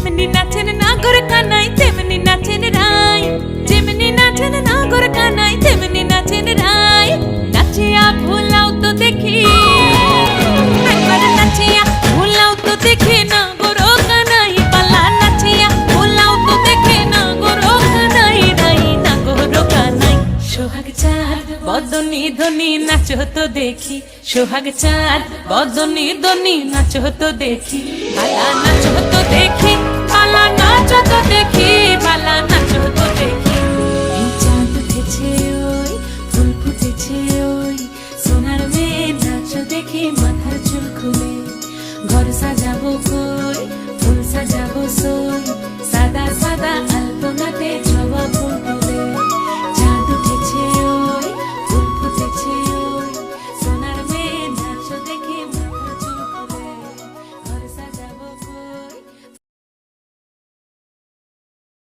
যেমনি নাচেন নাগর কানাই তেমনি নাচেন রাই, যেমনি নাচেন নাগর কানাই তেমনি নাচেন রাই। নাচিয়া ভুলাও তো দেখি, একবার নাচিয়া ভুলাও তো দেখি নাগর কানাই পালা, নাচিয়া ভুলাও তো দেখি নাগর কানাই রাই, নাগর কানাই। সোহাগ চাঁদ বদনি ধনি নাচো তো দেখি, সোহাগ চাঁদ বদনি ধনি নাচো তো দেখি, পালা নাচো তো দেখি।